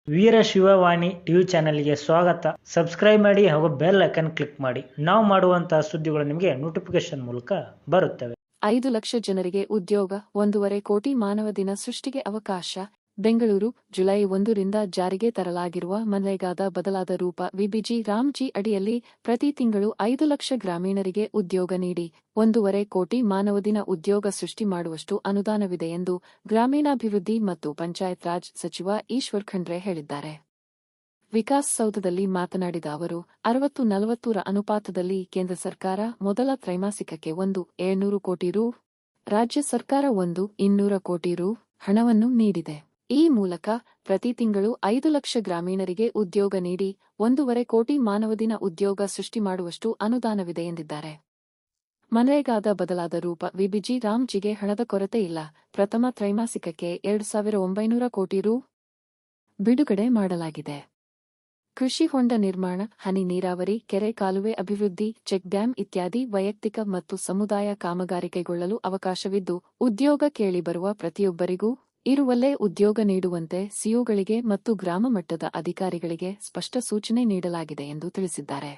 ವೀರಶಿವವಾಣಿ TV ಚಾನೆಲ್ಗೆ ಸ್ವಾಗತ. Subscribe ಮಾಡಿ ಹಾಗೂ ಬೆಲ್ ಐಕನ್ ಕ್ಲಿಕ್ ಮಾಡಿ. ನಾವು ಮಾಡುವಂತಹ ಸುದ್ದಿಗಳು ನಿಮಗೆ ನೋಟಿಫಿಕೇಶನ್ ಮೂಲಕ ಬರುತ್ತವೆ. 5 ಲಕ್ಷ ಜನರಿಗೆ ಉದ್ಯೋಗ, 1.5 ಕೋಟಿ ಮಾನವ ದಿನ ಸೃಷ್ಟಿಗೆ ಅವಕಾಶ. ಬೆಂಗಳೂರು, ಜುಲೈ 1 ರಿಂದ ಜಾರಿಗೆ ತರಲಾಗಿರುವ ಮನ್ರೇಗಾದ ಬದಲಾದ ರೂಪ ವಿಬಿಜಿ ರಾಮ್ಜಿ ಅಡಿಯಲ್ಲಿ ಪ್ರತಿ ತಿಂಗಳು 5 ಲಕ್ಷ ಗ್ರಾಮೀಣರಿಗೆ ಉದ್ಯೋಗ ನೀಡಿ 1.5 ಕೋಟಿ ಮಾನವ ದಿನ ಉದ್ಯೋಗ ಸೃಷ್ಟಿ ಮಾಡುವಷ್ಟು ಅನುದಾನವಿದೆ ಎಂದು ಗ್ರಾಮೀಣಾಭಿವೃದ್ಧಿ ಮತ್ತು ಪಂಚಾಯತ್ ರಾಜ್ ಸಚಿವ ಈಶ್ವರ್ ಖಂಡ್ರೆ ಹೇಳಿದ್ದಾರೆ. ವಿಕಾಸ್ ಸೌಧದಲ್ಲಿ ಮಾತನಾಡಿದ ಅವರು, 60-40 ರ ಅನುಪಾತದಲ್ಲಿ ಕೇಂದ್ರ ಸರ್ಕಾರ ಮೊದಲ ತ್ರೈಮಾಸಿಕಕ್ಕೆ 1,700 ಕೋಟಿ ರೂ, ರಾಜ್ಯ ಸರ್ಕಾರ 1,200 ಕೋಟಿ ರೂ ಹಣವನ್ನು ನೀಡಿದೆ. ಈ ಮೂಲಕ ಪ್ರತಿ ತಿಂಗಳು 5 ಲಕ್ಷ ಗ್ರಾಮೀಣರಿಗೆ ಉದ್ಯೋಗ ನೀಡಿ 1.5 ಕೋಟಿ ಮಾನವ ದಿನ ಉದ್ಯೋಗ ಸೃಷ್ಟಿ ಮಾಡುವಷ್ಟು ಅನುದಾನವಿದೆ ಎಂದಿದ್ದಾರೆ. ಮನ್ರೇಗಾದ ಬದಲಾದ ರೂಪ ವಿಬಿಜಿ ರಾಮ್ಜಿಗೆ ಹಣದ ಕೊರತೆ ಇಲ್ಲ. ಪ್ರಥಮ ತ್ರೈಮಾಸಿಕಕ್ಕೆ 2,900 ಕೋಟಿ ರೂ ಬಿಡುಗಡೆ ಮಾಡಲಾಗಿದೆ. ಕೃಷಿ ಹೊಂಡ ನಿರ್ಮಾಣ, ಹನಿ ನೀರಾವರಿ, ಕೆರೆ ಕಾಲುವೆ ಅಭಿವೃದ್ಧಿ, ಚೆಕ್ ಡ್ಯಾಂ ಇತ್ಯಾದಿ ವೈಯಕ್ತಿಕ ಮತ್ತು ಸಮುದಾಯ ಕಾಮಗಾರಿ ಕೈಗೊಳ್ಳಲು ಅವಕಾಶವಿದ್ದು, ಉದ್ಯೋಗ ಕೇಳಿ ಬರುವ ಪ್ರತಿಯೊಬ್ಬರಿಗೂ ಇರುವಲ್ಲೇ ಉದ್ಯೋಗ ನೀಡುವಂತೆ ಸಿಒಗಳಿಗೆ ಮತ್ತು ಗ್ರಾಮ ಮಟ್ಟದ ಅಧಿಕಾರಿಗಳಿಗೆ ಸ್ಪಷ್ಟ ಸೂಚನೆ ನೀಡಲಾಗಿದೆ ಎಂದು ತಿಳಿಸಿದ್ದಾರೆ.